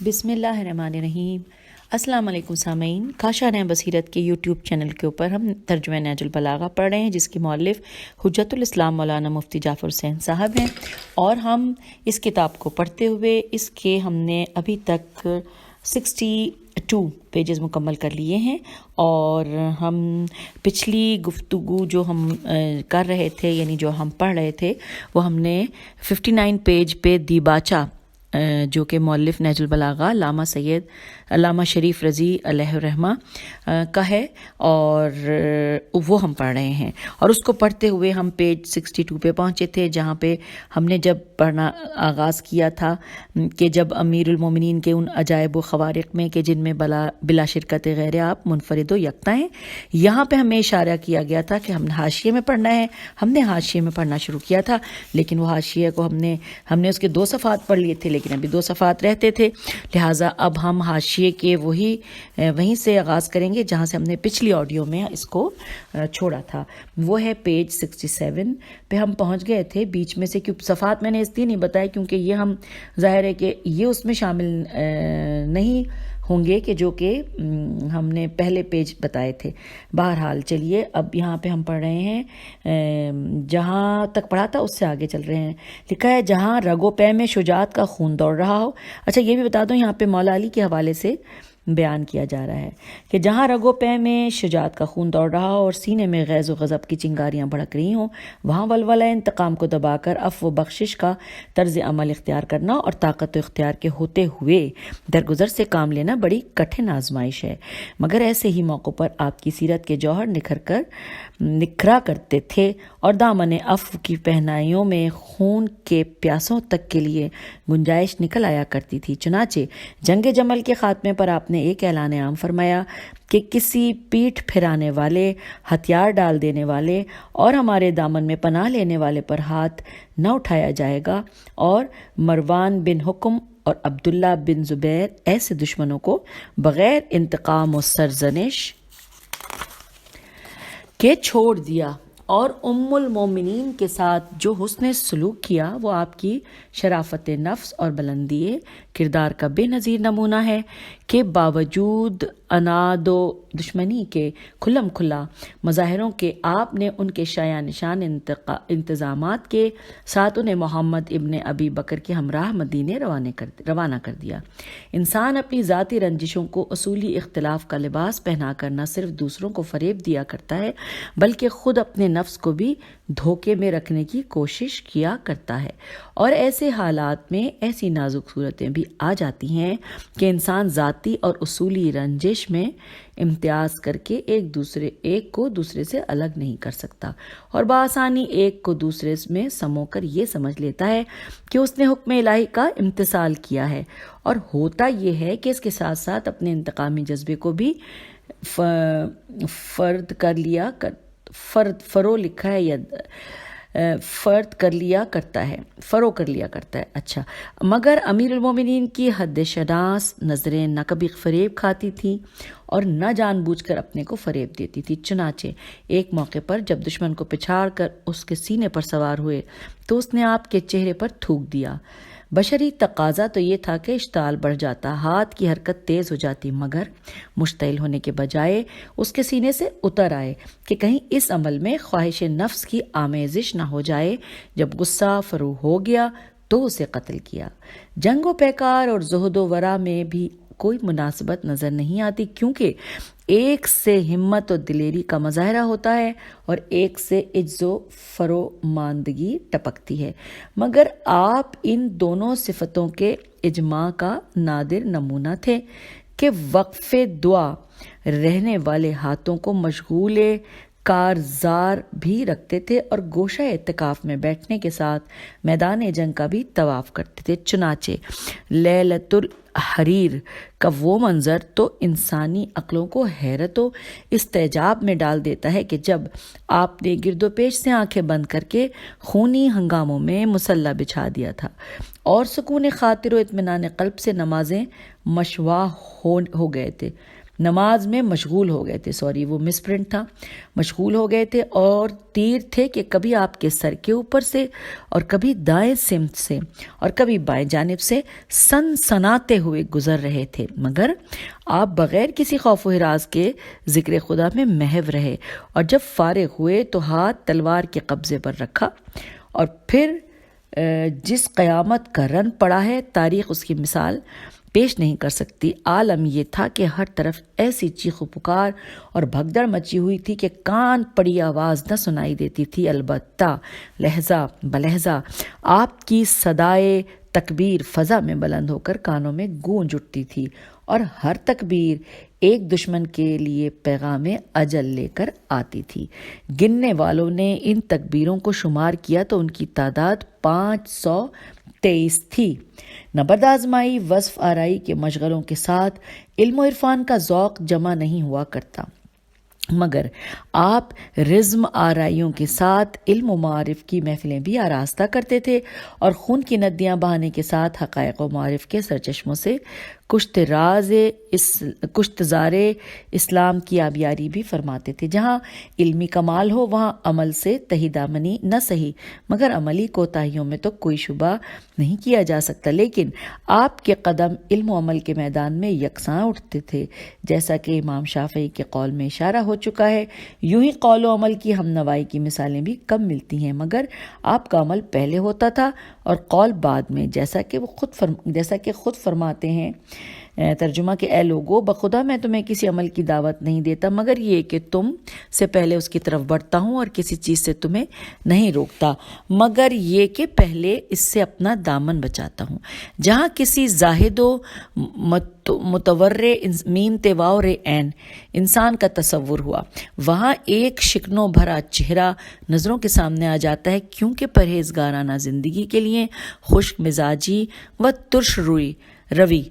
بسم اللہ الرحمن الرحیم۔ السلام علیکم سامعین، کاشانہ بصیرت کے یوٹیوب چینل کے اوپر ہم ترجمہ نہج البلاغہ پڑھ رہے ہیں، جس کی مؤلف حجت الاسلام مولانا مفتی جعفر حسین صاحب ہیں، اور ہم اس کتاب کو پڑھتے ہوئے اس کے ہم نے ابھی تک 62 پیجز مکمل کر لیے ہیں، اور ہم پچھلی گفتگو جو ہم کر رہے تھے، یعنی جو ہم پڑھ رہے تھے، وہ ہم نے 59 پیج پہ دیباچہ جو کہ مؤلف نہج البلاغہ علامہ شریف رضی علیہ الرحمہ کا ہے، اور وہ ہم پڑھ رہے ہیں، اور اس کو پڑھتے ہوئے ہم پیج 62 پہ پہنچے تھے، جہاں پہ ہم نے جب پڑھنا آغاز کیا تھا کہ جب امیر المومنین کے ان عجائب و خوارق میں کہ جن میں بلا شرکت غیر آپ منفرد و یکتا ہیں، یہاں پہ ہمیں اشارہ کیا گیا تھا کہ ہم نے حاشیے میں پڑھنا ہے۔ ہم نے حاشیے میں پڑھنا شروع کیا تھا، لیکن وہ حاشیے کو ہم نے اس کے 2 صفحات پڑھ لیے تھے، لیکن ابھی 2 صفحات رہتے تھے، لہٰذا اب ہم حاشیے کے وہیں سے آغاز کریں گے جہاں سے ہم نے پچھلی آڈیو میں اس کو چھوڑا تھا۔ وہ ہے پیج 67 پہ ہم پہنچ گئے تھے۔ بیچ میں سے صفحات میں نے اس لیے نہیں بتایا کیونکہ یہ ہم ظاہر ہے کہ یہ اس میں شامل نہیں ہوں گے کہ جو کہ ہم نے پہلے پیج بتائے تھے۔ بہرحال چلیے اب یہاں پہ ہم پڑھ رہے ہیں، جہاں تک پڑھا تھا اس سے آگے چل رہے ہیں۔ لکھا ہے جہاں رگ و پے میں شجاعت کا خون دوڑ رہا ہو۔ اچھا یہ بھی بتا دوں، یہاں پہ مولا علی کے حوالے سے بیان کیا جا رہا ہے کہ جہاں رگ و پے میں شجاعت کا خون دوڑ رہا ہو اور سینے میں غیظ و غضب کی چنگاریاں بھڑک رہی ہوں، وہاں ولولہ انتقام کو دبا کر عفو و بخشش کا طرز عمل اختیار کرنا اور طاقت و اختیار کے ہوتے ہوئے درگزر سے کام لینا بڑی کٹھن آزمائش ہے، مگر ایسے ہی موقعوں پر آپ کی سیرت کے جوہر نکھرا کرتے تھے اور دامن عفو کی پہنائیوں میں خون کے پیاسوں تک کے لیے گنجائش نکل آیا کرتی تھی۔ چنانچہ جنگ جمل کے خاتمے پر آپ نے ایک اعلان عام فرمایا کہ کسی پیٹھ پھرانے والے، ہتھیار ڈال دینے والے اور ہمارے دامن میں پناہ لینے والے پر ہاتھ نہ اٹھایا جائے گا، اور مروان بن حکم اور عبداللہ بن زبیر ایسے دشمنوں کو بغیر انتقام و سرزنش کے چھوڑ دیا، اور ام المومنین کے ساتھ جو حسن سلوک کیا وہ آپ کی شرافت نفس اور بلندی کردار کا بے نظیر نمونہ ہے کہ باوجود اناد و دشمنی کے کھلم کھلا مظاہروں کے آپ نے ان کے شایع نشان انتظامات کے ساتھ انہیں محمد ابن ابی بکر کے ہمراہ مدینے روانہ کر دیا۔ انسان اپنی ذاتی رنجشوں کو اصولی اختلاف کا لباس پہنا کر نہ صرف دوسروں کو فریب دیا کرتا ہے بلکہ خود اپنے نفس کو بھی دھوکے میں رکھنے کی کوشش کیا کرتا ہے، اور ایسے حالات میں ایسی نازک صورتیں بھی آ جاتی ہیں کہ انسان ذاتی اور اصولی رنجش میں امتیاز کر کے ایک کو دوسرے سے الگ نہیں کر سکتا، اور بآسانی ایک کو دوسرے میں سمو کر یہ سمجھ لیتا ہے کہ اس نے حکم الہی کا امتثال کیا ہے، اور ہوتا یہ ہے کہ اس کے ساتھ ساتھ اپنے انتقامی جذبے کو بھی فرو کر لیا کرتا ہے۔ اچھا، مگر امیر المومنین کی حد شناس نظریں نہ کبھی فریب کھاتی تھیں اور نہ جان بوجھ کر اپنے کو فریب دیتی تھی۔ چنانچہ ایک موقع پر جب دشمن کو پچھاڑ کر اس کے سینے پر سوار ہوئے تو اس نے آپ کے چہرے پر تھوک دیا۔ بشری تقاضا تو یہ تھا کہ اشتعال بڑھ جاتا، ہاتھ کی حرکت تیز ہو جاتی، مگر مشتعل ہونے کے بجائے اس کے سینے سے اتر آئے کہ کہیں اس عمل میں خواہش نفس کی آمیزش نہ ہو جائے۔ جب غصہ فرو ہو گیا تو اسے قتل کیا۔ جنگ و پیکار اور زہد و ورع میں بھی کوئی مناسبت نظر نہیں آتی، کیونکہ ایک سے ہمت و دلیری کا مظاہرہ ہوتا ہے اور ایک سے عجز و فروماندگی ٹپکتی ہے، مگر آپ ان دونوں صفتوں کے اجماع کا نادر نمونہ تھے کہ وقف دعا رہنے والے ہاتھوں کو مشغول کارزار بھی رکھتے تھے اور گوشہ اعتکاف میں بیٹھنے کے ساتھ میدان جنگ کا بھی طواف کرتے تھے۔ چنانچہ لیلۃ الحریر کا وہ منظر تو انسانی عقلوں کو حیرت و استعجاب میں ڈال دیتا ہے کہ جب آپ نے گرد و پیش سے آنکھیں بند کر کے خونی ہنگاموں میں مصلی بچھا دیا تھا اور سکون خاطر و اطمینان قلب سے نمازیں مشواں ہو گئے تھے، نماز میں مشغول ہو گئے تھے، وہ مس پرنٹ تھا، مشغول ہو گئے تھے، اور تیر تھے کہ کبھی آپ کے سر کے اوپر سے اور کبھی دائیں سمت سے اور کبھی بائیں جانب سے سناتے ہوئے گزر رہے تھے، مگر آپ بغیر کسی خوف و ہراس کے ذکر خدا میں محو رہے، اور جب فارغ ہوئے تو ہاتھ تلوار کے قبضے پر رکھا، اور پھر جس قیامت کا رن پڑا ہے تاریخ اس کی مثال پیش نہیں کر سکتی۔ عالم یہ تھا کہ ہر طرف ایسی چیخ و پکار اور بھگدڑ مچی ہوئی تھی کہ کان پڑی آواز نہ سنائی دیتی تھی، البتہ لہجہ بلہجہ آپ کی صدائے تکبیر فضا میں بلند ہو کر کانوں میں گونج اٹھتی تھی، اور ہر تکبیر ایک دشمن کے لیے پیغام اجل لے کر آتی تھی۔ گننے والوں نے ان تکبیروں کو شمار کیا تو ان کی تعداد 523 تھی۔ نبرد آزمائی وصف آرائی کے مشغلوں کے ساتھ علم و عرفان کا ذوق جمع نہیں ہوا کرتا، مگر آپ رزم آرائیوں کے ساتھ علم و معارف کی محفلیں بھی آراستہ کرتے تھے، اور خون کی ندیاں بہانے کے ساتھ حقائق و معارف کے سرچشموں سے کشتزار اسلام کی آبیاری بھی فرماتے تھے۔ جہاں علمی کمال ہو وہاں عمل سے تہی دامنی نہ سہی، مگر عملی کوتاہیوں میں تو کوئی شبہ نہیں کیا جا سکتا، لیکن آپ کے قدم علم و عمل کے میدان میں یکساں اٹھتے تھے، جیسا کہ امام شافعی کے قول میں اشارہ ہو چکا ہے۔ یوں ہی قول و عمل کی ہم نوائی کی مثالیں بھی کم ملتی ہیں، مگر آپ کا عمل پہلے ہوتا تھا اور قول بعد میں، جیسا کہ خود فرماتے ہیں۔ ترجمہ کہ اے لوگو، بخدا میں تمہیں کسی عمل کی دعوت نہیں دیتا مگر یہ کہ تم سے پہلے اس کی طرف بڑھتا ہوں، اور کسی چیز سے تمہیں نہیں روکتا مگر یہ کہ پہلے اس سے اپنا دامن بچاتا ہوں۔ جہاں کسی زاہد و متورع میم تے واو رے عین انسان کا تصور ہوا، وہاں ایک شکنوں بھرا چہرہ نظروں کے سامنے آ جاتا ہے، کیونکہ پرہیزگارانہ زندگی کے لیے خشک مزاجی و ترش روی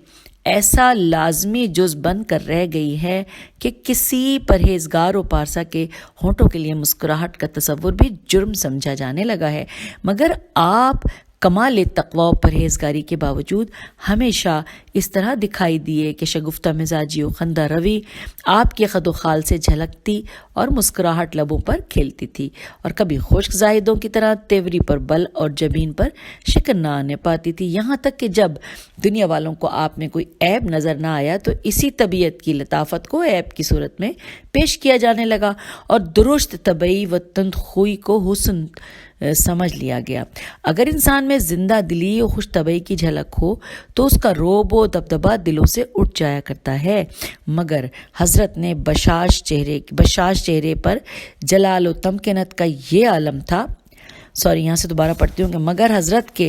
ایسا لازمی جز بن کر رہ گئی ہے کہ کسی پرہیزگار و پارسا کے ہونٹوں کے لیے مسکراہٹ کا تصور بھی جرم سمجھا جانے لگا ہے، مگر آپ کمال تقوی و پرہیزگاری کے باوجود ہمیشہ اس طرح دکھائی دیے کہ شگفتہ مزاجی و خندہ روی آپ کے خد و خال سے جھلکتی اور مسکراہٹ لبوں پر کھیلتی تھی، اور کبھی خشک زاہدوں کی طرح تیوری پر بل اور جبین پر شکن نہ آنے پاتی تھی، یہاں تک کہ جب دنیا والوں کو آپ میں کوئی عیب نظر نہ آیا تو اسی طبیعت کی لطافت کو عیب کی صورت میں پیش کیا جانے لگا، اور درست طبعی و تندخوئی کو حسن سمجھ لیا گیا۔ اگر انسان میں زندہ دلی و خوش طبعی کی جھلک ہو تو اس کا روب و دبدبہ دلوں سے اٹھ جایا کرتا ہے، مگر حضرت نے بشاش چہرے پر جلال و تمکنت کا یہ عالم تھا، یہاں سے دوبارہ پڑھتی ہوں کہ مگر حضرت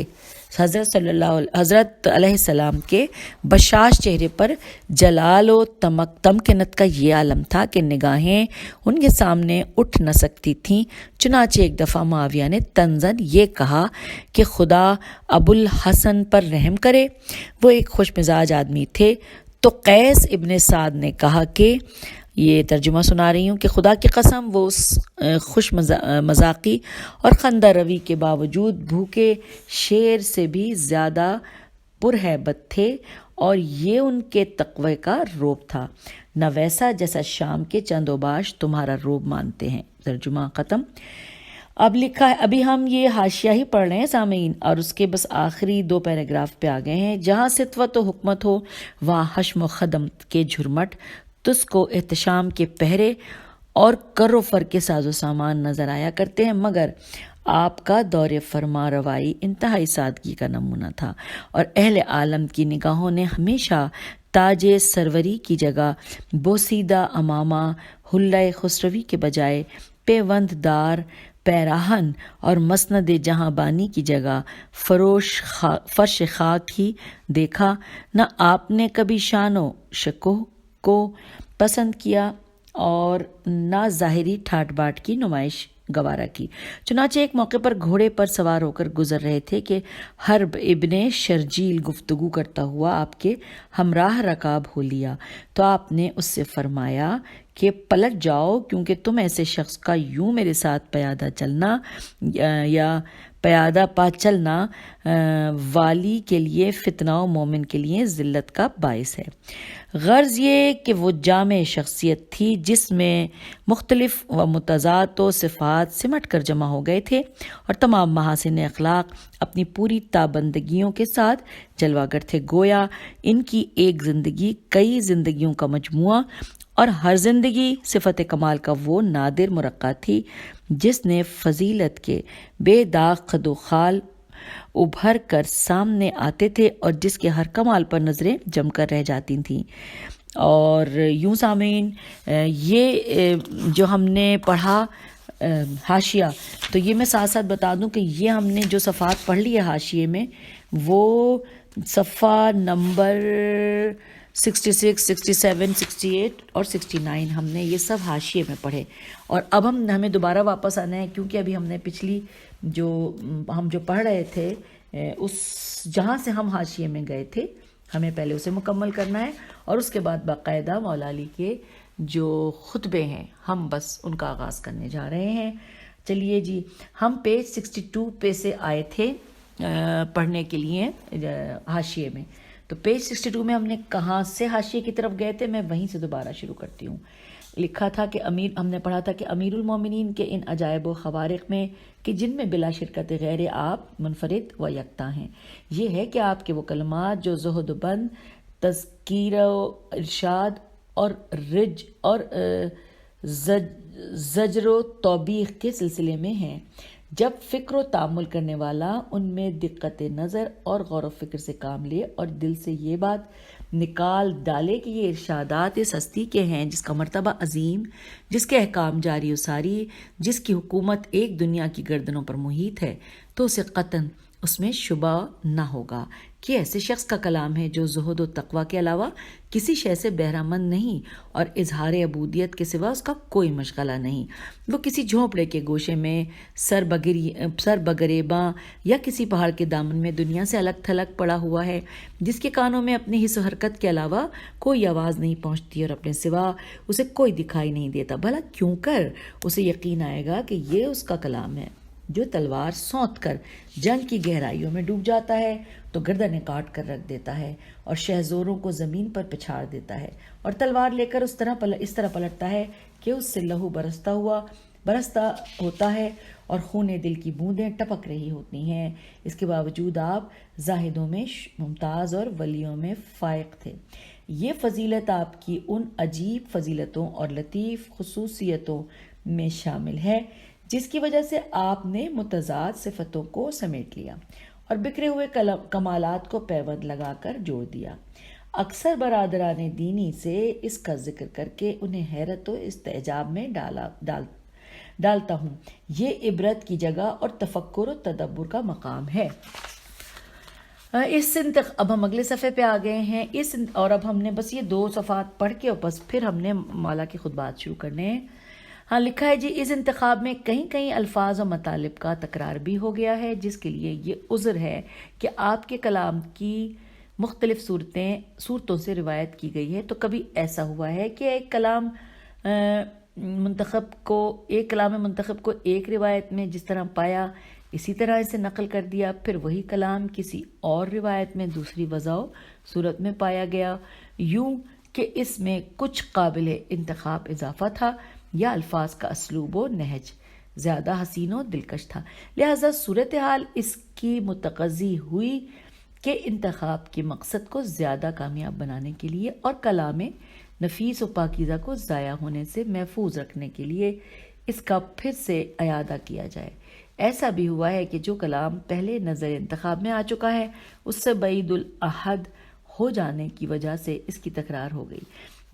علیہ السلام کے بشاش چہرے پر جلال و تمکنت کا یہ عالم تھا کہ نگاہیں ان کے سامنے اٹھ نہ سکتی تھیں۔ چنانچہ ایک دفعہ معاویہ نے طنزاً یہ کہا کہ خدا ابو الحسن پر رحم کرے، وہ ایک خوش مزاج آدمی تھے۔ تو قیس ابن سعد نے کہا کہ یہ ترجمہ سنا رہی ہوں کہ خدا کی قسم وہ اس خوش مذاقی اور خندہ روی کے باوجود بھوکے شیر سے بھی زیادہ پرہیبت تھے، اور یہ ان کے تقوی کا روب تھا، نہ ویسا جیسا شام کے چند اوباش تمہارا روب مانتے ہیں۔ ترجمہ ختم۔ اب لکھا ہے، ابھی ہم یہ حاشیہ ہی پڑھ رہے ہیں سامعین، اور اس کے بس آخری 2 پیراگراف پہ آ گئے ہیں۔ جہاں ستوت و حکمت ہو وہاں حشم و خدم کے جھرمٹ، تس کو احتشام کے پہرے اور کر و فر کے ساز و سامان نظر آیا کرتے ہیں، مگر آپ کا دور فرما روائی انتہائی سادگی کا نمونہ تھا، اور اہل عالم کی نگاہوں نے ہمیشہ تاج سروری کی جگہ بوسیدہ امامہ حلہ خسروی کے بجائے پیوند دار پیراہن اور مسند جہاں بانی کی جگہ فرش خاک ہی دیکھا۔ نہ آپ نے کبھی شان و شکوہ کو پسند کیا اور نہ ظاہری ٹھاٹ باٹ کی نمائش گوارا کی۔ چنانچہ ایک موقع پر گھوڑے پر سوار ہو کر گزر رہے تھے کہ حرب ابن شرجیل گفتگو کرتا ہوا آپ کے ہمراہ رکاب ہو لیا، تو آپ نے اس سے فرمایا کہ پلٹ جاؤ، کیونکہ تم ایسے شخص کا یوں میرے ساتھ پیادہ چلنا یا پیادہ پا چلنا والی کے لیے فتنہ و مومن کے لیے ذلت کا باعث ہے۔ غرض یہ کہ وہ جامع شخصیت تھی جس میں مختلف و متضاد و صفات سمٹ کر جمع ہو گئے تھے، اور تمام محاسن اخلاق اپنی پوری تابندگیوں کے ساتھ جلوہ گر تھے۔ گویا ان کی ایک زندگی کئی زندگیوں کا مجموعہ، اور ہر زندگی صفت کمال کا وہ نادر مرقع تھی جس نے فضیلت کے بے داغ خد و خال ابھر کر سامنے آتے تھے اور جس کے ہر کمال پر نظریں جم کر رہ جاتی تھیں۔ اور یوں سامعین، یہ جو ہم نے پڑھا حاشیہ، تو یہ میں ساتھ ساتھ بتا دوں کہ یہ ہم نے جو صفحات پڑھ لی ہے حاشیے میں، وہ صفحہ نمبر 66، 67، 68 اور 69 ہم نے یہ سب حاشیے میں پڑھے۔ اور اب ہمیں دوبارہ واپس آنا ہے، کیونکہ ابھی ہم نے پچھلی ہم جو پڑھ رہے تھے اس جہاں سے ہم حاشیے میں گئے تھے، ہمیں پہلے اسے مکمل کرنا ہے، اور اس کے بعد باقاعدہ مولا علی کے جو خطبے ہیں ہم بس ان کا آغاز کرنے جا رہے ہیں۔ چلیے جی، ہم پیج 62 پہ سے آئے تھے پڑھنے کے لیے حاشیے میں۔ تو پیج 62 میں ہم نے کہاں سے حاشیے کی طرف گئے تھے، میں وہیں سے دوبارہ شروع کرتی ہوں۔ لکھا تھا کہ ہم نے پڑھا تھا کہ امیر المومنین کے ان عجائب و خوارق میں کہ جن میں بلا شرکت غیر آپ منفرد و یکتا ہیں، یہ ہے کہ آپ کے وہ کلمات جو زہد و بند، تذکیر و ارشاد اور رج اور زجر و توبیخ کے سلسلے میں ہیں، جب فکر و تأمل کرنے والا ان میں دقت نظر اور غور و فکر سے کام لے اور دل سے یہ بات نکال ڈالے کہ یہ ارشادات اس ہستی کے ہیں جس کا مرتبہ عظیم، جس کے احکام جاری و ساری، جس کی حکومت ایک دنیا کی گردنوں پر محیط ہے، تو اسے قطعاً اس میں شبہ نہ ہوگا کہ ایسے شخص کا کلام ہے جو زہد و تقوی کے علاوہ کسی شے سے بہرہ مند نہیں، اور اظہار عبودیت کے سوا اس کا کوئی مشغلہ نہیں۔ وہ کسی جھونپڑے کے گوشے میں سر بگریباں یا کسی پہاڑ کے دامن میں دنیا سے الگ تھلگ پڑا ہوا ہے، جس کے کانوں میں اپنی حس و حرکت کے علاوہ کوئی آواز نہیں پہنچتی اور اپنے سوا اسے کوئی دکھائی نہیں دیتا۔ بھلا کیوں کر اسے یقین آئے گا کہ یہ اس کا کلام ہے جو تلوار سونت کر جنگ کی گہرائیوں میں ڈوب جاتا ہے تو گردنیں کاٹ کر رکھ دیتا ہے اور شہزوروں کو زمین پر پچھاڑ دیتا ہے، اور تلوار لے کر اس طرح پلٹتا ہے کہ اس سے لہو برستا ہوتا ہے اور خون دل کی بوندیں ٹپک رہی ہوتی ہیں۔ اس کے باوجود آپ زاہدوں میں ممتاز اور ولیوں میں فائق تھے۔ یہ فضیلت آپ کی ان عجیب فضیلتوں اور لطیف خصوصیتوں میں شامل ہے جس کی وجہ سے آپ نے متضاد صفتوں کو سمیٹ لیا اور بکھرے ہوئے کمالات کو پیوند لگا کر جوڑ دیا۔ اکثر برادران دینی سے اس کا ذکر کر کے انہیں حیرت و استعجاب میں ڈالتا ہوں۔ یہ عبرت کی جگہ اور تفکر و تدبر کا مقام ہے۔ اب ہم اگلے صفحے پہ آ گئے ہیں، اور اب ہم نے بس یہ 2 صفحات پڑھ کے اور بس پھر ہم نے مولا کی خطبات شروع کرنے ہیں۔ ہاں لکھا ہے جی، اس انتخاب میں کہیں الفاظ و مطالب کا تکرار بھی ہو گیا ہے، جس کے لیے یہ عذر ہے کہ آپ کے کلام کی مختلف صورتوں سے روایت کی گئی ہے۔ تو کبھی ایسا ہوا ہے کہ ایک کلام منتخب کو ایک روایت میں جس طرح پایا اسی طرح اسے نقل کر دیا، پھر وہی کلام کسی اور روایت میں دوسری وضع و صورت میں پایا گیا، یوں کہ اس میں کچھ قابل انتخاب اضافہ تھا یا الفاظ کا اسلوب و نہج زیادہ حسین و دلکش تھا، لہذا صورتحال اس کی متقاضی ہوئی کہ انتخاب کے مقصد کو زیادہ کامیاب بنانے کے لیے اور کلام نفیس و پاکیزہ کو ضائع ہونے سے محفوظ رکھنے کے لیے اس کا پھر سے اعادہ کیا جائے۔ ایسا بھی ہوا ہے کہ جو کلام پہلے نظر انتخاب میں آ چکا ہے اس سے بعید العہد ہو جانے کی وجہ سے اس کی تکرار ہو گئی۔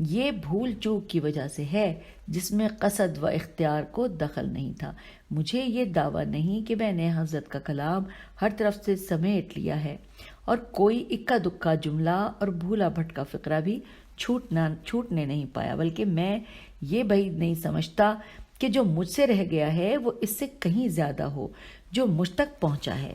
یہ بھول چوک کی وجہ سے ہے جس میں قصد و اختیار کو دخل نہیں تھا۔ مجھے یہ دعویٰ نہیں کہ میں نے حضرت کا کلام ہر طرف سے سمیٹ لیا ہے اور کوئی اکا دکا جملہ اور بھولا بھٹکا فقرہ بھی چھوٹنے نہیں پایا، بلکہ میں یہ بعید نہیں سمجھتا کہ جو مجھ سے رہ گیا ہے وہ اس سے کہیں زیادہ ہو جو مجھ تک پہنچا ہے،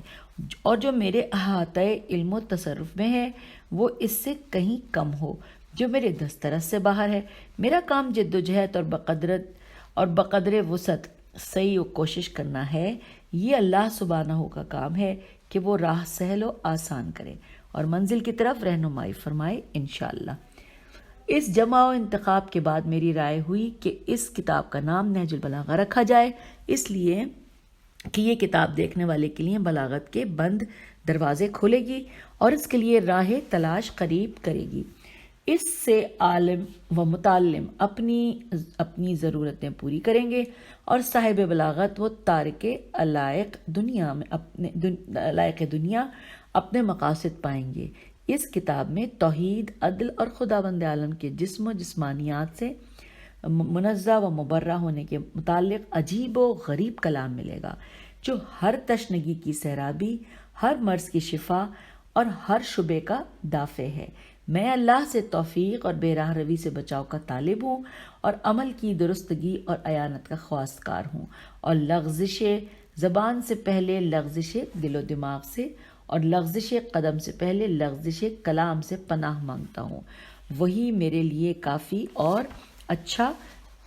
اور جو میرے احاطۂ علم و تصرف میں ہے وہ اس سے کہیں کم ہو جو میرے دسترس سے باہر ہے۔ میرا کام جد و جہد اور بقدر وسعت سعی و کوشش کرنا ہے، یہ اللہ سبحانہ کا کام ہے کہ وہ راہ سہل و آسان کرے اور منزل کی طرف رہنمائی فرمائے انشاءاللہ۔ اس جمع و انتخاب کے بعد میری رائے ہوئی کہ اس کتاب کا نام نہج البلاغہ رکھا جائے، اس لیے کہ یہ کتاب دیکھنے والے کے لیے بلاغت کے بند دروازے کھولے گی اور اس کے لیے راہ تلاش قریب کرے گی۔ اس سے عالم و متعلم اپنی ضرورتیں پوری کریں گے اور صاحب بلاغت و تارک علائق دنیا اپنے مقاصد پائیں گے۔ اس کتاب میں توحید، عدل اور خداوند عالم کے جسم و جسمانیات سے منزہ و مبرہ ہونے کے متعلق عجیب و غریب کلام ملے گا، جو ہر تشنگی کی سیرابی، ہر مرض کی شفا اور ہر شبے کا دافع ہے۔ میں اللہ سے توفیق اور بے راہ روی سے بچاؤ کا طالب ہوں اور عمل کی درستگی اور عیانت کا خواستگار ہوں، اور لغزش زبان سے پہلے لغزش دل و دماغ سے اور لغزش قدم سے پہلے لغزش کلام سے پناہ مانگتا ہوں۔ وہی میرے لیے کافی اور اچھا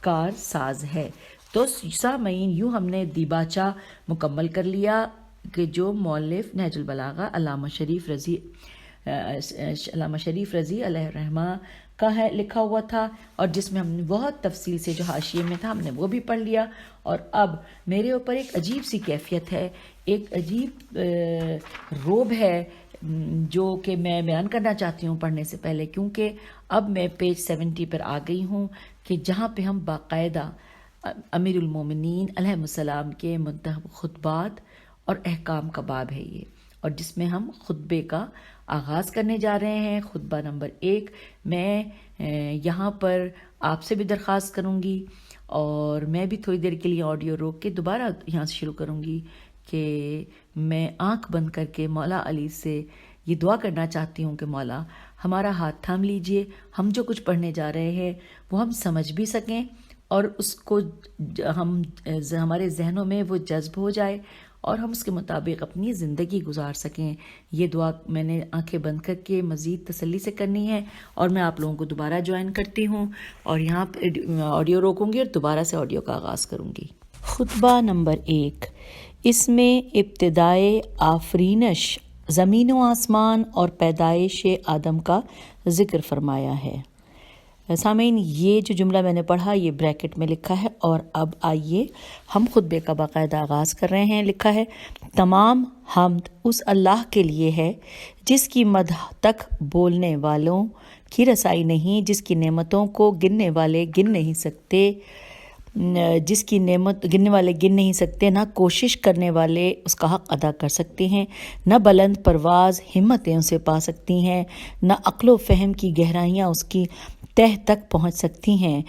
کار ساز ہے۔ تو سامعین، یوں ہم نے دیباچہ مکمل کر لیا کہ جو مؤلف نہج البلاغہ علامہ شریف رضی علیہ الرحمہ کا ہے لکھا ہوا تھا، اور جس میں ہم نے بہت تفصیل سے جو حاشیے میں تھا ہم نے وہ بھی پڑھ لیا۔ اور اب میرے اوپر ایک عجیب سی کیفیت ہے، ایک عجیب روب ہے جو کہ میں بیان کرنا چاہتی ہوں پڑھنے سے پہلے، کیونکہ اب میں پیج 70 پر آ گئی ہوں کہ جہاں پہ ہم باقاعدہ امیر المومنین علیہ السلام کے منتخب خطبات اور احکام کا باب ہے یہ، اور جس میں ہم خطبے کا آغاز کرنے جا رہے ہیں۔ خطبہ نمبر 1 میں یہاں پر آپ سے بھی درخواست کروں گی، اور میں بھی تھوڑی دیر کے لیے آڈیو روک کے دوبارہ یہاں سے شروع کروں گی کہ میں آنکھ بند کر کے مولا علی سے یہ دعا کرنا چاہتی ہوں کہ مولا ہمارا ہاتھ تھام لیجئے، ہم جو کچھ پڑھنے جا رہے ہیں وہ ہم سمجھ بھی سکیں اور اس کو ہمارے ذہنوں میں وہ جذب ہو جائے اور ہم اس کے مطابق اپنی زندگی گزار سکیں۔ یہ دعا میں نے آنکھیں بند کر کے مزید تسلی سے کرنی ہے، اور میں آپ لوگوں کو دوبارہ جوائن کرتی ہوں اور یہاں پہ آڈیو روکوں گی اور دوبارہ سے آڈیو کا آغاز کروں گی۔ خطبہ نمبر 1، اس میں ابتدائے آفرینش زمین و آسمان اور پیدائش آدم کا ذکر فرمایا ہے۔ سامعین، یہ جو جملہ میں نے پڑھا یہ بریکٹ میں لکھا ہے، اور اب آئیے ہم خطبے کا باقاعدہ آغاز کر رہے ہیں۔ لکھا ہے، تمام حمد اس اللہ کے لیے ہے جس کی مدح تک بولنے والوں کی رسائی نہیں، جس کی نعمتوں کو گننے والے گن نہیں سکتے، نہ کوشش کرنے والے اس کا حق ادا کر سکتے ہیں، نہ بلند پرواز ہمتیں اسے پا سکتی ہیں، نہ عقل و فہم کی گہرائیاں اس کی تہ تک پہنچ سکتی ہیں۔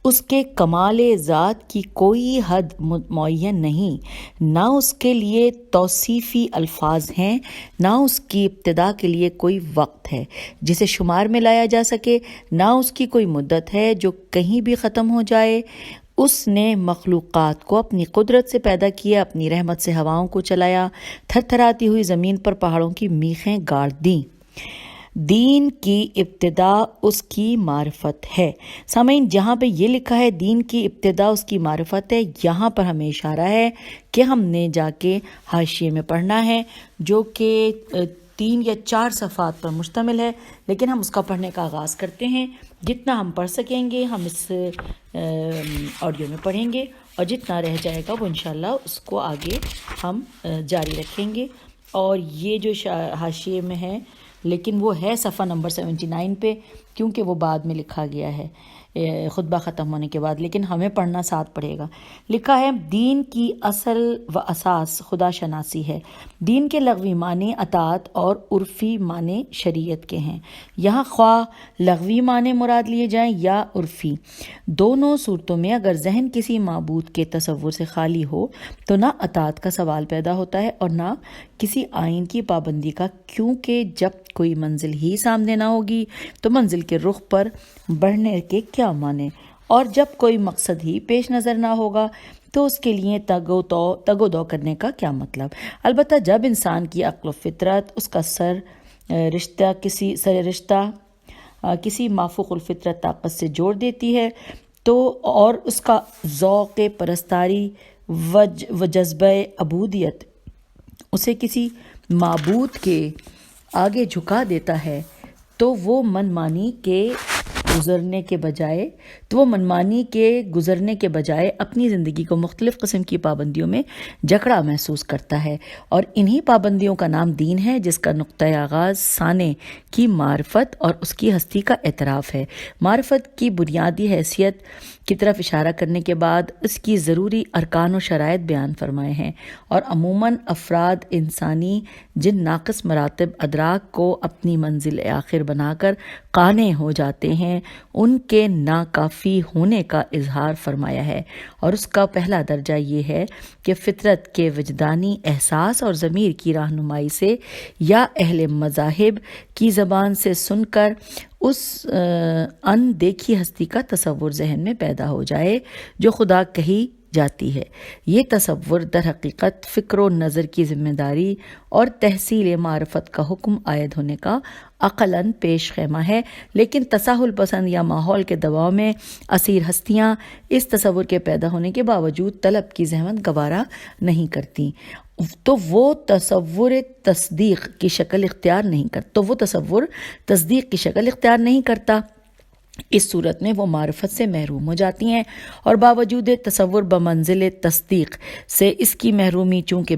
اس کے کمال ذات کی کوئی حد معین نہیں، نہ اس کے لیے توصیفی الفاظ ہیں، نہ اس کی ابتدا کے لیے کوئی وقت ہے جسے شمار میں لایا جا سکے، نہ اس کی کوئی مدت ہے جو کہیں بھی ختم ہو جائے۔ اس نے مخلوقات کو اپنی قدرت سے پیدا کیا، اپنی رحمت سے ہواؤں کو چلایا، تھر تھراتی ہوئی زمین پر پہاڑوں کی میخیں گاڑ دیں۔ دین کی ابتدا اس کی معرفت ہے۔ سامعین، جہاں پہ یہ لکھا ہے دین کی ابتدا اس کی معرفت ہے، یہاں پر ہمیں اشارہ ہے کہ ہم نے جا کے حاشیے میں پڑھنا ہے، جو کہ 3 یا 4 صفحات پر مشتمل ہے، لیکن ہم اس کا پڑھنے کا آغاز کرتے ہیں۔ جتنا ہم پڑھ سکیں گے ہم اس آڈیو میں پڑھیں گے، اور جتنا رہ جائے گا وہ انشاءاللہ اس کو آگے ہم جاری رکھیں گے۔ اور یہ جو حاشیے میں ہے لیکن وہ ہے صفحہ نمبر 79 پہ، کیونکہ وہ بعد میں لکھا گیا ہے خطبہ ختم ہونے کے بعد، لیکن ہمیں پڑھنا ساتھ پڑے گا۔ لکھا ہے، دین کی اصل و اساس خدا شناسی ہے۔ دین کے لغوی معنی اطاعت اور عرفی معنی شریعت کے ہیں۔ یہاں خواہ لغوی معنی مراد لیے جائیں یا عرفی، دونوں صورتوں میں اگر ذہن کسی معبود کے تصور سے خالی ہو تو نہ اطاعت کا سوال پیدا ہوتا ہے اور نہ کسی آئین کی پابندی کا، کیونکہ جب کوئی منزل ہی سامنے نہ ہوگی تو منزل کے رخ پر بڑھنے کے کیا معنی، اور جب کوئی مقصد ہی پیش نظر نہ ہوگا تو اس کے لیے تگ و دو کرنے کا کیا مطلب۔ البتہ جب انسان کی عقل و فطرت اس کا سر رشتہ کسی مافوق الفطرت طاقت سے جوڑ دیتی ہے تو، اور اس کا ذوق پرستاری و جذبہ عبودیت اسے کسی معبود کے آگے جھکا دیتا ہے تو وہ منمانی کے گزرنے کے بجائے اپنی زندگی کو مختلف قسم کی پابندیوں میں جکڑا محسوس کرتا ہے، اور انہی پابندیوں کا نام دین ہے، جس کا نقطۂ آغاز سانے کی معرفت اور اس کی ہستی کا اعتراف ہے۔ معرفت کی بنیادی حیثیت کی طرف اشارہ کرنے کے بعد اس کی ضروری ارکان و شرائط بیان فرمائے ہیں، اور عموماً افراد انسانی جن ناقص مراتب ادراک کو اپنی منزل آخر بنا کر قانع ہو جاتے ہیں ان کے ناکافی ہونے کا اظہار فرمایا ہے، اور اس کا پہلا درجہ یہ ہے کہ فطرت کے وجدانی احساس اور ضمیر کی رہنمائی سے یا اہل مذاہب کی زبان سے سن کر اس ان دیکھی ہستی کا تصور ذہن میں پیدا ہو جائے جو خدا کہی جاتی ہے۔ یہ تصور در حقیقت فکر و نظر کی ذمہ داری اور تحصیل معرفت کا حکم عائد ہونے کا عقلاً پیش خیمہ ہے، لیکن تساہل پسند یا ماحول کے دباؤ میں اسیر ہستیاں اس تصور کے پیدا ہونے کے باوجود طلب کی زحمت گوارا نہیں کرتی، تو وہ تصور تصدیق کی شکل اختیار نہیں کرتا۔ اس صورت میں وہ معرفت سے محروم ہو جاتی ہیں، اور باوجود تصور بمنزل تصدیق سے اس کی محرومی چونکہ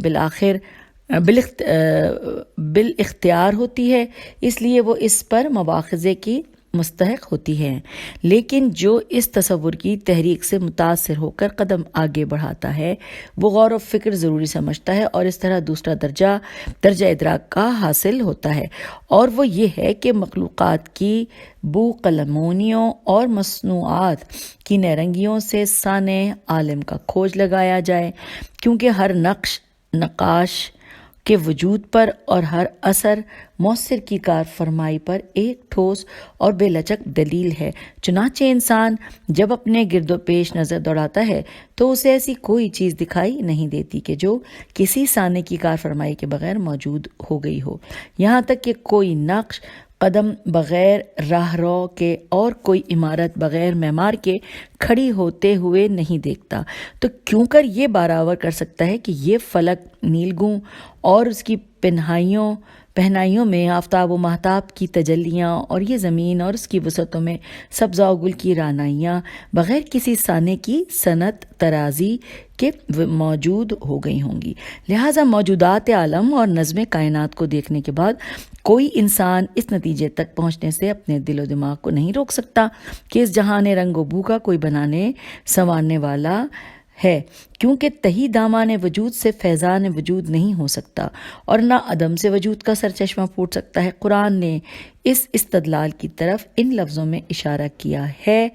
بالاختیار ہوتی ہے، اس لیے وہ اس پر مواخذے کی مستحق ہوتی ہے، لیکن جو اس تصور کی تحریک سے متاثر ہو کر قدم آگے بڑھاتا ہے وہ غور و فکر ضروری سمجھتا ہے، اور اس طرح دوسرا درجہ ادراک کا حاصل ہوتا ہے، اور وہ یہ ہے کہ مخلوقات کی بو قلمونیوں اور مصنوعات کی نیرنگیوں سے سانع عالم کا کھوج لگایا جائے، کیونکہ ہر نقاش کے وجود پر اور ہر اثر مؤثر کی کار فرمائی پر ایک ٹھوس اور بے لچک دلیل ہے۔ چنانچہ انسان جب اپنے گرد و پیش نظر دوڑاتا ہے تو اسے ایسی کوئی چیز دکھائی نہیں دیتی کہ جو کسی صانع کی کار فرمائی کے بغیر موجود ہو گئی ہو، یہاں تک کہ کوئی نقش قدم بغیر راہرو کے اور کوئی عمارت بغیر معمار کے کھڑی ہوتے ہوئے نہیں دیکھتا، تو کیوں کر یہ برآور کر سکتا ہے کہ یہ فلک نیلگوں اور اس کی پہنائیوں میں آفتاب و مہتاب کی تجلیاں، اور یہ زمین اور اس کی وسعتوں میں سبزہ و گل کی رعنائیاں بغیر کسی صانع کی صنعت ترازی کے موجود ہو گئی ہوں گی۔ لہٰذا موجودات عالم اور نظم کائنات کو دیکھنے کے بعد کوئی انسان اس نتیجے تک پہنچنے سے اپنے دل و دماغ کو نہیں روک سکتا کہ اس جہان رنگ و بو کا کوئی بنانے سنوارنے والا ہے، کیونکہ تہی دامان وجود سے فیضان وجود نہیں ہو سکتا، اور نہ عدم سے وجود کا سرچشمہ پھوٹ سکتا ہے۔ قرآن نے اس استدلال کی طرف ان لفظوں میں اشارہ کیا ہے،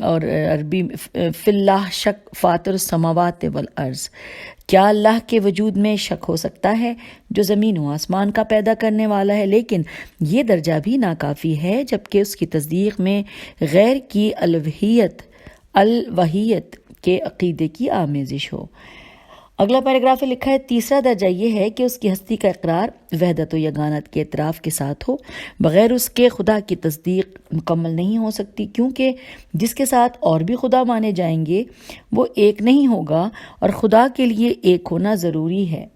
اور عربی فی اللہ شک فاطر السماوات والارض، کیا اللہ کے وجود میں شک ہو سکتا ہے جو زمین و آسمان کا پیدا کرنے والا ہے؟ لیکن یہ درجہ بھی ناکافی ہے جبکہ اس کی تصدیق میں غیر کی الوہیت کے عقیدے کی آمیزش ہو۔ اگلا پیراگراف لکھا ہے، تیسرا درجہ یہ ہے کہ اس کی ہستی کا اقرار وحدت و یگانت کے اعتراف کے ساتھ ہو، بغیر اس کے خدا کی تصدیق مکمل نہیں ہو سکتی، کیونکہ جس کے ساتھ اور بھی خدا مانے جائیں گے وہ ایک نہیں ہوگا، اور خدا کے لیے ایک ہونا ضروری ہے،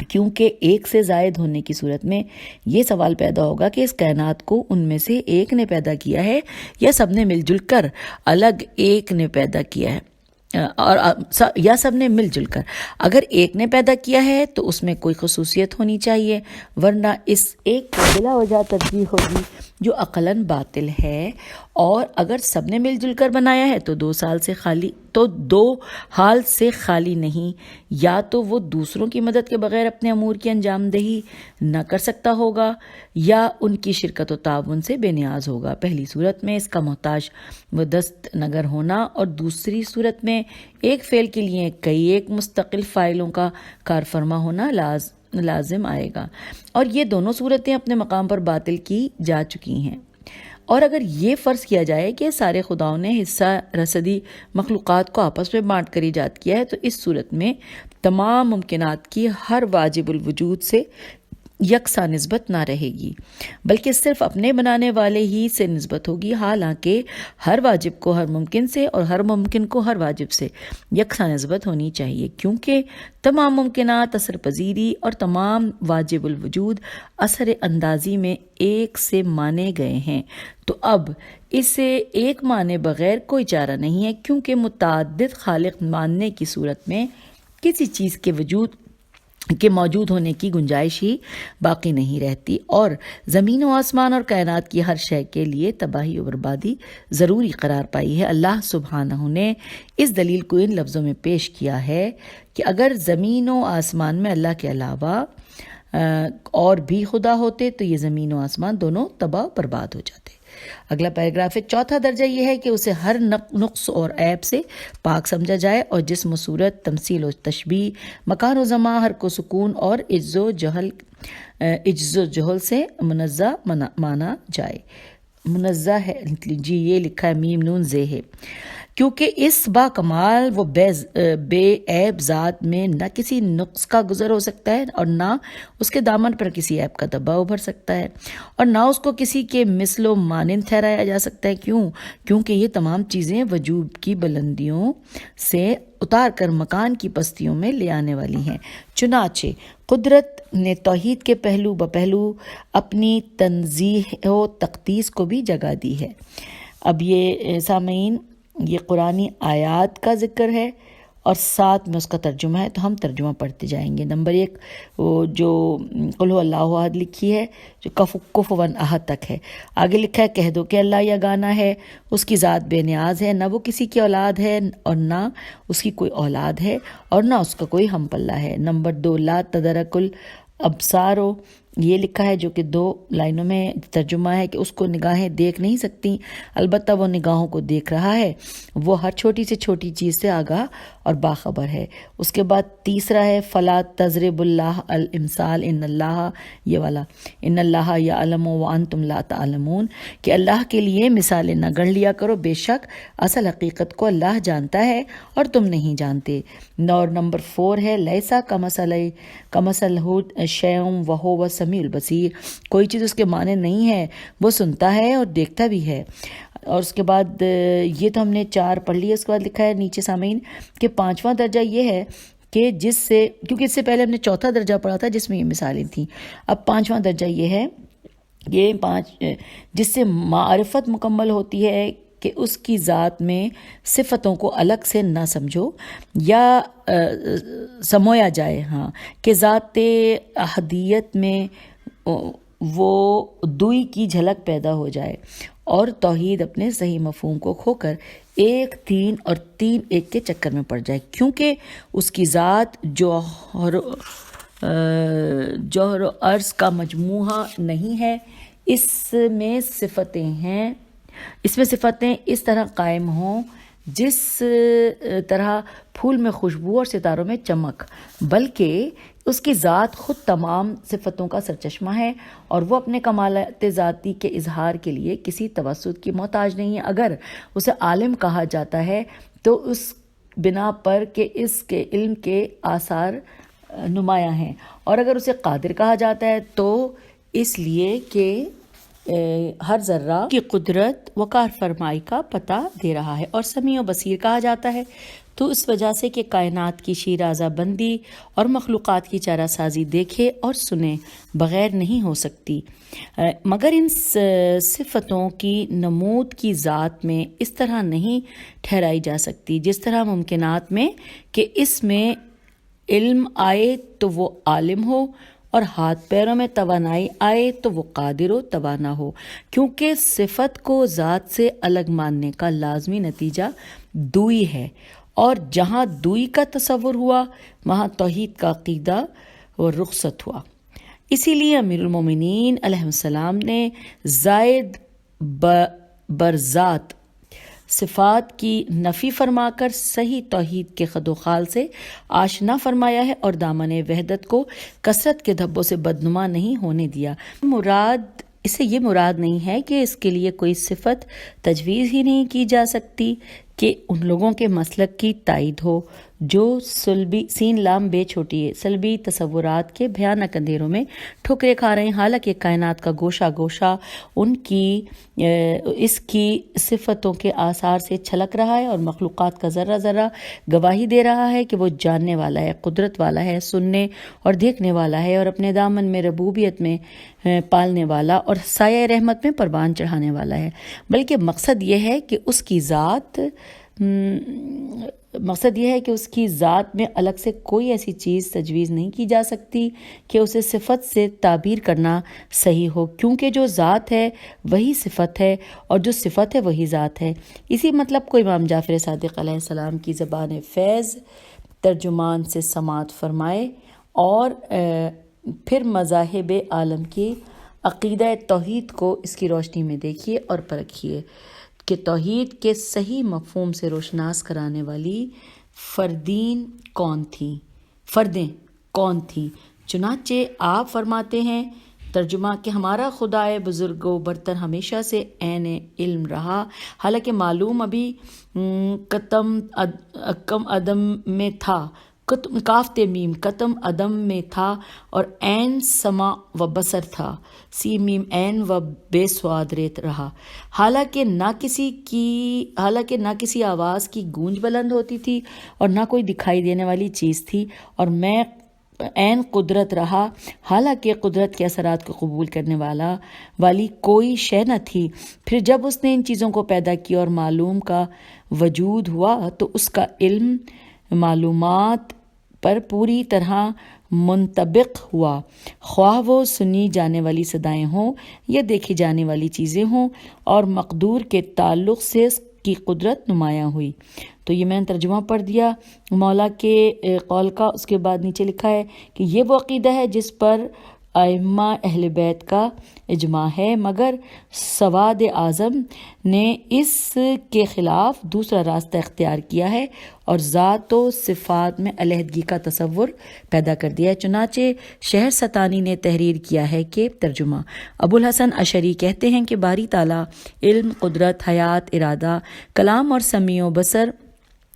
کیونکہ ایک سے زائد ہونے کی صورت میں یہ سوال پیدا ہوگا کہ اس کائنات کو ان میں سے ایک نے پیدا کیا ہے یا سب نے مل جل کر الگ ایک نے پیدا کیا ہے، یا سب نے مل جل کر۔ اگر ایک نے پیدا کیا ہے تو اس میں کوئی خصوصیت ہونی چاہیے، ورنہ اس ایک کو بلا وجہ ترجیح ہوگی جو عقلاً باطل ہے، اور اگر سب نے مل جل کر بنایا ہے تو دو حال سے خالی نہیں، یا تو وہ دوسروں کی مدد کے بغیر اپنے امور کی انجام دہی نہ کر سکتا ہوگا، یا ان کی شرکت و تعاون سے بے نیاز ہوگا۔ پہلی صورت میں اس کا محتاج و دست نگر ہونا، اور دوسری صورت میں ایک فعل کے لیے کئی ایک مستقل فاعلوں کا کارفرما ہونا لازم آئے گا، اور یہ دونوں صورتیں اپنے مقام پر باطل کی جا چکی ہیں۔ اور اگر یہ فرض کیا جائے کہ سارے خداؤں نے حصہ رسدی مخلوقات کو آپس میں بانٹ کر ایجاد کیا ہے، تو اس صورت میں تمام ممکنات کی ہر واجب الوجود سے یکساں نسبت نہ رہے گی، بلکہ صرف اپنے بنانے والے ہی سے نسبت ہوگی، حالانکہ ہر واجب کو ہر ممکن سے اور ہر ممکن کو ہر واجب سے یکساں نسبت ہونی چاہیے، کیونکہ تمام ممکنات اثر پذیری اور تمام واجب الوجود اثر اندازی میں ایک سے مانے گئے ہیں۔ تو اب اسے ایک مانے بغیر کوئی چارہ نہیں ہے، کیونکہ متعدد خالق ماننے کی صورت میں کسی چیز کے موجود ہونے کی گنجائش ہی باقی نہیں رہتی، اور زمین و آسمان اور کائنات کی ہر شے کے لیے تباہی و بربادی ضروری قرار پائی ہے۔ اللہ سبحانہ نے اس دلیل کو ان لفظوں میں پیش کیا ہے کہ اگر زمین و آسمان میں اللہ کے علاوہ اور بھی خدا ہوتے تو یہ زمین و آسمان دونوں تباہ و برباد ہو جاتے۔ اگلا پیراگراف ہے، چوتھا درجہ یہ ہے کہ اسے ہر نقص اور عیب سے پاک سمجھا جائے، اور جسم و صورت، تمثیل و تشبیہ، مکان و زمان، حرک و سکون اور عجز و جہل سے منزہ مانا جائے۔ منزہ ہے جی، یہ لکھا ہے میم نون زے ہے، کیونکہ اس با کمال و بے عیب ذات میں نہ کسی نقص کا گزر ہو سکتا ہے، اور نہ اس کے دامن پر کسی عیب کا دبا ابھر سکتا ہے، اور نہ اس کو کسی کے مثل و مانند ٹھہرایا جا سکتا ہے۔ کیونکہ یہ تمام چیزیں وجود کی بلندیوں سے اتار کر مکان کی پستیوں میں لے آنے والی ہیں۔ چنانچہ قدرت نے توحید کے پہلو بپہلو اپنی تنزیہ و تقدیس کو بھی جگہ دی ہے۔ اب یہ سامعین، یہ قرآنی آیات کا ذکر ہے اور ساتھ میں اس کا ترجمہ ہے، تو ہم ترجمہ پڑھتے جائیں گے۔ نمبر 1 وہ جو قل هو اللہ احد لکھی ہے، جو کفوا احد تک ہے، آگے لکھا ہے کہہ دو کہ اللہ یگانہ ہے، اس کی ذات بے نیاز ہے، نہ وہ کسی کی اولاد ہے اور نہ اس کی کوئی اولاد ہے، اور نہ اس کا کوئی ہم پلہ ہے۔ نمبر 2 لا تدرک الابصار، یہ لکھا ہے جو کہ 2 لائنوں میں ترجمہ ہے کہ اس کو نگاہیں دیکھ نہیں سکتی، البتہ وہ نگاہوں کو دیکھ رہا ہے، وہ ہر چھوٹی سے چھوٹی چیز سے آگاہ اور باخبر ہے۔ اس کے بعد تیسرا ہے فلا تضرب اللہ الامثال ان اللہ، یہ والا ان اللہ یعلم وانتم لا تعلمون، کہ اللہ کے لیے مثالیں نہ گڑھ لیا کرو، بے شک اصل حقیقت کو اللہ جانتا ہے اور تم نہیں جانتے۔ اور نمبر 4 ہے لیسا کمثلہ شیء وہو السمیع البصیر، کوئی چیز اس کے معنی نہیں ہے، وہ سنتا ہے اور دیکھتا بھی ہے۔ اور اس کے بعد یہ تو ہم نے 4 پڑھ لی ہے۔ اس کے بعد لکھا ہے نیچے سامعین کہ 5واں درجہ یہ ہے کہ جس سے، کیونکہ اس سے پہلے ہم نے 4تھا درجہ پڑھا تھا جس میں یہ مثالیں تھیں، اب 5واں درجہ یہ ہے، یہ 5 جس سے معرفت مکمل ہوتی ہے کہ اس کی ذات میں صفتوں کو الگ سے نہ سمجھو یا سمویا جائے، کہ ذات احدیت میں وہ دوئی کی جھلک پیدا ہو جائے، اور توحید اپنے صحیح مفہوم کو کھو کر 1 3 اور 3 1 کے چکر میں پڑ جائے، کیونکہ اس کی ذات جوہر و عرض کا مجموعہ نہیں ہے، اس میں صفتیں اس طرح قائم ہوں جس طرح پھول میں خوشبو اور ستاروں میں چمک، بلکہ اس کی ذات خود تمام صفتوں کا سرچشمہ ہے، اور وہ اپنے کمالات ذاتی کے اظہار کے لیے کسی توسط کی محتاج نہیں ہے۔ اگر اسے عالم کہا جاتا ہے تو اس بنا پر کہ اس کے علم کے آثار نمایاں ہیں، اور اگر اسے قادر کہا جاتا ہے تو اس لیے کہ ہر ذرہ کی قدرت و کار فرمائی کا پتہ دے رہا ہے، اور سمیع و بصیر کہا جاتا ہے تو اس وجہ سے کہ کائنات کی شیرازہ بندی اور مخلوقات کی چارہ سازی دیکھے اور سنے بغیر نہیں ہو سکتی، مگر ان صفتوں کی نمود کی ذات میں اس طرح نہیں ٹھہرائی جا سکتی جس طرح ممکنات میں، کہ اس میں علم آئے تو وہ عالم ہو، اور ہاتھ پیروں میں توانائی آئے تو وہ قادر و توانا ہو، کیونکہ صفت کو ذات سے الگ ماننے کا لازمی نتیجہ دوئی ہے، اور جہاں دوئی کا تصور ہوا وہاں توحید کا عقیدہ و رخصت ہوا۔ اسی لیے امیر المومنین علیہ السلام نے زائد برذات صفات کی نفی فرما کر صحیح توحید کے خد و خال سے آشنا فرمایا ہے، اور دامن وحدت کو کثرت کے دھبوں سے بدنما نہیں ہونے دیا۔ اس سے یہ مراد نہیں ہے کہ اس کے لیے کوئی صفت تجویز ہی نہیں کی جا سکتی کہ ان لوگوں کے مسلک کی تائید ہو جو سلبی سین لام بے چھوٹی ہے سلبی تصورات کے بھیانک اندھیروں میں ٹھوکریں کھا رہے ہیں، حالانکہ کائنات کا گوشہ گوشہ اس کی صفتوں کے آثار سے چھلک رہا ہے، اور مخلوقات کا ذرہ ذرہ گواہی دے رہا ہے کہ وہ جاننے والا ہے، قدرت والا ہے، سننے اور دیکھنے والا ہے، اور اپنے دامن میں ربوبیت میں پالنے والا اور سایہ رحمت میں پروان چڑھانے والا ہے۔ بلکہ مقصد یہ ہے کہ اس کی ذات میں الگ سے کوئی ایسی چیز تجویز نہیں کی جا سکتی کہ اسے صفت سے تعبیر کرنا صحیح ہو، کیونکہ جو ذات ہے وہی صفت ہے، اور جو صفت ہے وہی ذات ہے۔ اسی مطلب کو امام جعفر صادق علیہ السلام کی زبان فیض ترجمان سے سماعت فرمائے، اور پھر مذاہب عالم کی عقیدہ توحید کو اس کی روشنی میں دیکھیے اور پرکھیے کہ توحید کے صحیح مفہوم سے روشناس کرانے والی فردیں کون تھیں۔ چنانچہ آپ فرماتے ہیں ترجمہ کہ ہمارا خدائے بزرگ و برتر ہمیشہ سے عین علم رہا، حالانکہ معلوم ابھی کم عدم میں تھا، کاف میم کتم عدم میں تھا، اور عین سما و بصر تھا، سی میم عین و بے سواد ریت رہا، حالانکہ نہ کسی آواز کی گونج بلند ہوتی تھی اور نہ کوئی دکھائی دینے والی چیز تھی، اور میں عین قدرت رہا، حالانکہ قدرت کے اثرات کو قبول کرنے والی کوئی شے نہ تھی۔ پھر جب اس نے ان چیزوں کو پیدا کیا اور معلوم کا وجود ہوا تو اس کا علم معلومات پر پوری طرح منطبق ہوا، خواہ وہ سنی جانے والی صدائیں ہوں یا دیکھی جانے والی چیزیں ہوں، اور مقدور کے تعلق سے اس کی قدرت نمایاں ہوئی۔ تو یہ میں نے ترجمہ پڑھ دیا مولا کے قول کا۔ اس کے بعد نیچے لکھا ہے کہ یہ وہ عقیدہ ہے جس پر ائمہ اہل بیت کا اجماع ہے، مگر سواد اعظم نے اس کے خلاف دوسرا راستہ اختیار کیا ہے اور ذات و صفات میں علیحدگی کا تصور پیدا کر دیا ہے۔ چنانچہ شہر ستانی نے تحریر کیا ہے کہ ترجمہ ابو الحسن اشعری کہتے ہیں کہ باری تعالیٰ علم، قدرت، حیات، ارادہ، کلام اور سمیع و بصر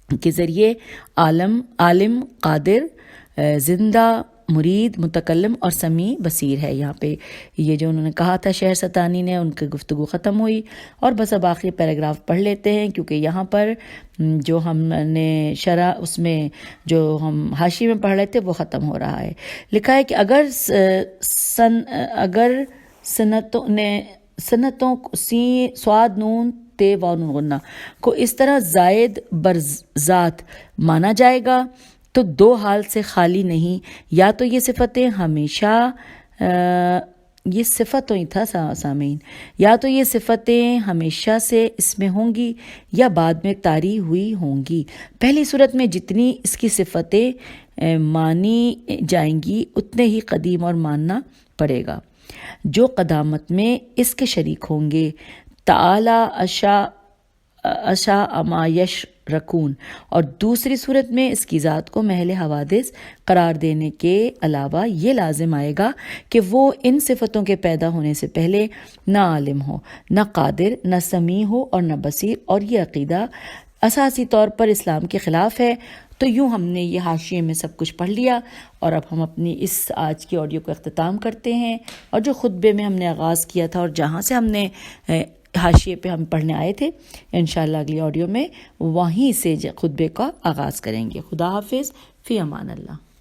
کے ذریعے عالم، قادر، زندہ، مرید، متکلم اور سمیع بصیر ہے۔ یہاں پہ یہ جو انہوں نے کہا تھا شہر ستانی نے، ان کی گفتگو ختم ہوئی، اور بس اب آخری پیراگراف پڑھ لیتے ہیں، کیونکہ یہاں پر جو ہم نے شرح اس میں جو ہم حاشی میں پڑھ رہے تھے وہ ختم ہو رہا ہے۔ لکھا ہے کہ اگر سنتوں سواد نون تے و نون غنہ کو اس طرح زائد بر ذات مانا جائے گا تو دو حال سے خالی نہیں، یا تو یہ صفتیں ہمیشہ یہ صفتوں ہی تھا سامعین، یا تو یہ صفتیں ہمیشہ سے اس میں ہوں گی یا بعد میں طاری ہوئی ہوں گی۔ پہلی صورت میں جتنی اس کی صفتیں مانی جائیں گی اتنے ہی قدیم اور ماننا پڑے گا جو قدامت میں اس کے شریک ہوں گے۔ تعالی اشا اما یشرکون، اور دوسری صورت میں اس کی ذات کو محل حوادث قرار دینے کے علاوہ یہ لازم آئے گا کہ وہ ان صفتوں کے پیدا ہونے سے پہلے نہ عالم ہو، نہ قادر، نہ سمیع ہو اور نہ بصیر، اور یہ عقیدہ اساسی طور پر اسلام کے خلاف ہے۔ تو یوں ہم نے یہ حاشیے میں سب کچھ پڑھ لیا، اور اب ہم اپنی اس آج کی آڈیو کو اختتام کرتے ہیں، اور جو خطبے میں ہم نے آغاز کیا تھا اور جہاں سے ہم نے حاشیے پہ ہم پڑھنے آئے تھے، انشاءاللہ اگلی آڈیو میں وہیں سے خطبے کا آغاز کریں گے۔ خدا حافظ، فی امان اللہ۔